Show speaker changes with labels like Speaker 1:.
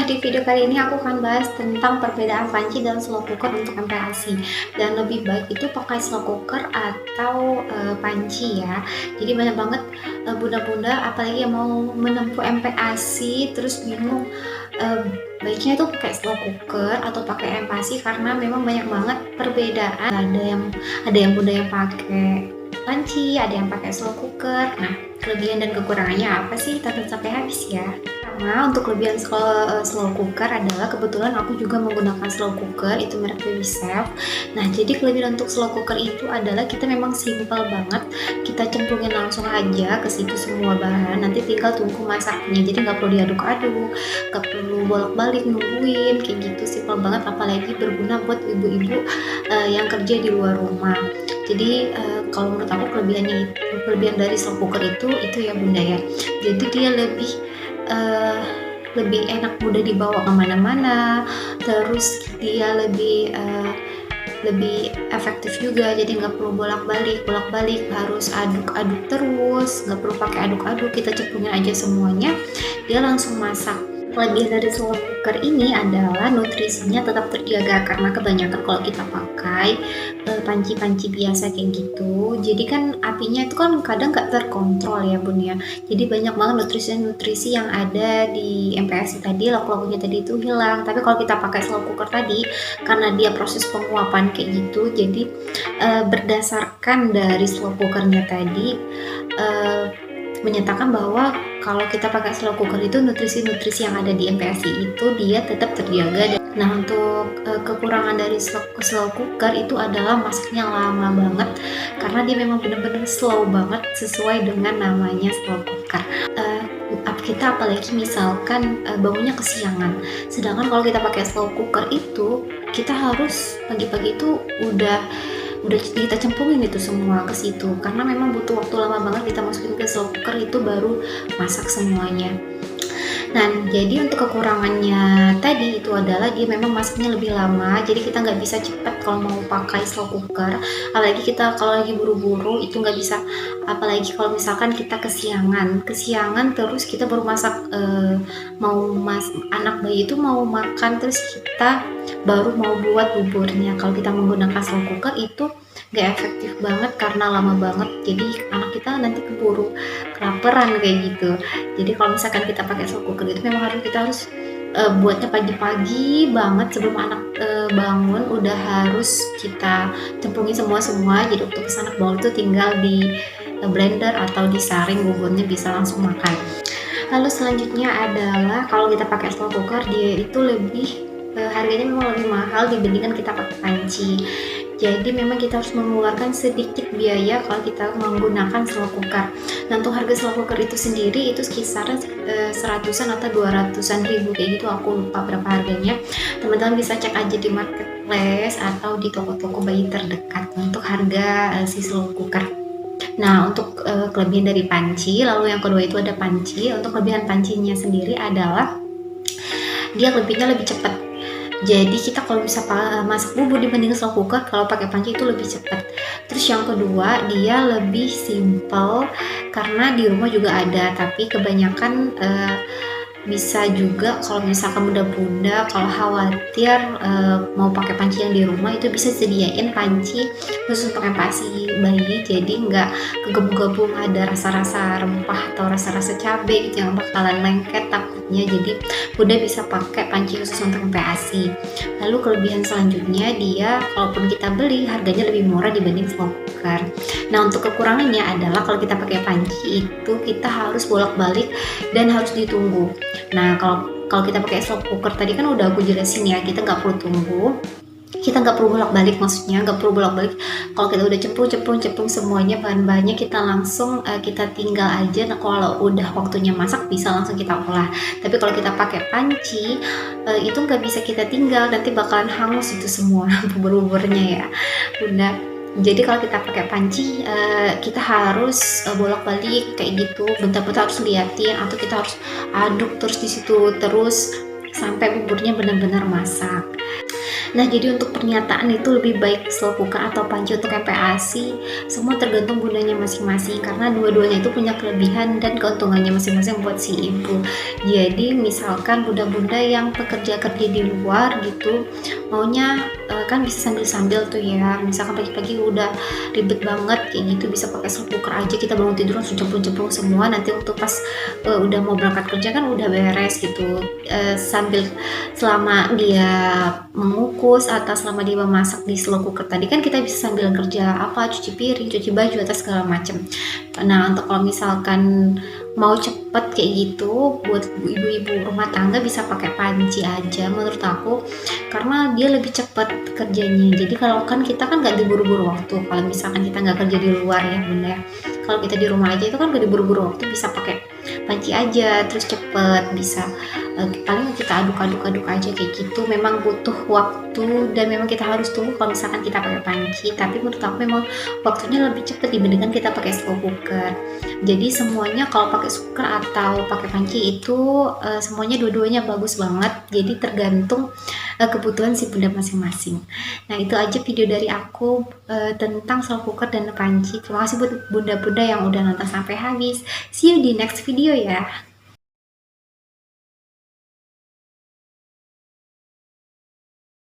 Speaker 1: Nah, di video kali ini aku akan bahas tentang perbedaan panci dan slow cooker untuk MPASI, dan lebih baik itu pakai slow cooker atau panci ya. Jadi banyak banget bunda-bunda apalagi yang mau menempuh MPASI terus bingung baiknya itu pakai slow cooker atau pakai MPASI karena memang banyak banget perbedaan. Ada yang bunda yang pakai panci, ada yang pakai slow cooker. Nah, kelebihan dan kekurangannya apa sih? Tonton sampai habis ya. Pertama, untuk kelebihan slow cooker adalah kebetulan aku juga menggunakan slow cooker, itu merek Baby Chef. Nah, jadi kelebihan untuk slow cooker itu adalah kita memang simpel banget, kita cemplungin langsung aja ke situ semua bahan, nanti tinggal tunggu masaknya. Jadi nggak perlu diaduk-aduk, nggak perlu bolak-balik nungguin, kayak gitu simpel banget. Apalagi berguna buat ibu-ibu yang kerja di luar rumah. Jadi kalau menurut aku kelebihan dari slow cooker itu ya bunda ya. Jadi dia lebih enak, mudah dibawa kemana-mana, terus dia lebih efektif juga. Jadi nggak perlu bolak-balik harus aduk-aduk terus, nggak perlu pakai aduk-aduk, kita cemplungin aja semuanya, dia langsung masak. Kelebihan dari slow cooker ini adalah nutrisinya tetap terjaga, karena kebanyakan kalau kita pakai panci-panci biasa kayak gitu, jadi kan apinya itu kan kadang nggak terkontrol ya bun ya. Jadi banyak banget nutrisi-nutrisi yang ada di MPASI tadi, lauk-lauknya tadi itu hilang. Tapi kalau kita pakai slow cooker tadi, karena dia proses penguapan kayak gitu, jadi berdasarkan dari slow cookernya tadi menyatakan bahwa kalau kita pakai slow cooker itu nutrisi-nutrisi yang ada di MPASI itu dia tetap terjaga. Nah, untuk kekurangan dari slow cooker itu adalah masaknya lama banget, karena dia memang benar-benar slow banget sesuai dengan namanya slow cooker. Kita apalagi misalkan bangunnya kesiangan, sedangkan kalau kita pakai slow cooker itu kita harus pagi-pagi itu udah kita cemplungin itu semua ke situ, karena memang butuh waktu lama banget kita masukin ke slow cooker itu baru masak semuanya. Nah, jadi untuk kekurangannya tadi itu adalah dia memang masaknya lebih lama, jadi kita nggak bisa cepat kalau mau pakai slow cooker. Apalagi kita kalau lagi buru-buru itu nggak bisa, apalagi kalau misalkan kita kesiangan terus kita baru masak, anak bayi itu mau makan terus kita baru mau buat buburnya. Kalau kita menggunakan slow cooker itu nggak efektif banget karena lama banget, jadi anak kita nanti keburu kelaparan kayak gitu. Jadi kalau misalkan kita pakai slow cooker itu memang kita harus buatnya pagi-pagi banget sebelum anak bangun, udah harus kita cemplungin semua. Jadi untuk anak bawang itu tinggal di blender atau disaring, buburnya bisa langsung makan. Lalu selanjutnya adalah kalau kita pakai slow cooker, dia itu harganya memang lebih mahal dibandingkan kita pakai panci. Jadi memang kita harus mengeluarkan sedikit biaya kalau kita menggunakan slow cooker. Nah, untuk harga slow cooker itu sendiri itu kisaran 100-an atau 200-an ribu kayak gitu, aku lupa berapa harganya. Teman-teman bisa cek aja di marketplace atau di toko-toko bayi terdekat untuk harga si slow cooker. Nah, untuk kelebihan dari panci, lalu yang kedua itu ada panci. Untuk kelebihan pancinya sendiri adalah dia lebih cepat. Jadi kita kalau bisa masak bubur dibanding slow cooker, kalau pakai panci itu lebih cepat. Terus yang kedua, dia lebih simple karena di rumah juga ada, tapi kebanyakan bisa juga kalau misalkan bunda-bunda kalau khawatir mau pakai panci yang di rumah, itu bisa sediain panci khusus untuk MPASI bayi, jadi nggak kegabung-gabung ada rasa-rasa rempah atau rasa-rasa cabai gitu yang bakalan lengket takutnya. Jadi bunda bisa pakai panci khusus untuk MPASI. Lalu kelebihan selanjutnya, dia kalaupun kita beli harganya lebih murah dibanding slow cooker. Nah, untuk kekurangannya adalah kalau kita pakai panci itu kita harus bolak-balik dan harus ditunggu. Nah, kalau kita pakai slow cooker tadi kan udah aku jelasin ya, kita nggak perlu tunggu, kita nggak perlu bolak-balik, kalau kita udah cemplung semuanya bahan-bahannya, kita langsung kita tinggal aja. Nah, kalau udah waktunya masak bisa langsung kita olah. Tapi kalau kita pakai panci itu nggak bisa kita tinggal, nanti bakalan hangus itu semua bubur-buburnya ya bunda. Jadi kalau kita pakai panci kita harus bolak-balik kayak gitu, bentar-bentar harus liatin, atau kita harus aduk terus di situ terus sampai buburnya benar-benar masak. Nah, jadi untuk pernyataan itu lebih baik slow cooker atau panci untuk MPASI, semua tergantung bundanya masing-masing karena dua-duanya itu punya kelebihan dan keuntungannya masing-masing buat si ibu. Jadi misalkan bunda-bunda yang pekerja kerja di luar gitu, maunya kan bisa sambil-sambil tuh ya. Misalkan pagi-pagi udah ribet banget kayak gitu, bisa pakai slow cooker aja, kita bangun tidur langsung cemplung-cemplung semua, nanti waktu pas udah mau berangkat kerja kan udah beres gitu. Sambil selama dia mengukus atau selama dia memasak di slow cooker tadi kan kita bisa sambil kerja apa, cuci piring, cuci baju atau segala macam. Nah, untuk kalau misalkan mau cepet kayak gitu buat ibu-ibu rumah tangga bisa pakai panci aja menurut aku, karena dia lebih cepet kerjanya. Jadi kalau kan kita kan nggak diburu-buru waktu kalau misalkan kita nggak kerja di luar ya bunda ya. Kalau kita di rumah aja itu kan gak diburu-buru waktu, bisa pakai panci aja terus cepet bisa paling kita aduk-aduk aja kayak gitu. Memang butuh waktu dan memang kita harus tunggu kalau misalkan kita pakai panci, tapi menurut aku memang waktunya lebih cepet dibandingkan kita pakai slow cooker. Jadi semuanya kalau pakai cooker atau pakai panci itu semuanya dua-duanya bagus banget, jadi tergantung kebutuhan si bunda masing-masing. Nah, itu aja video dari aku tentang slow cooker dan panci. Terima kasih buat bunda-bunda yang udah nonton sampai habis. See you di next video ya.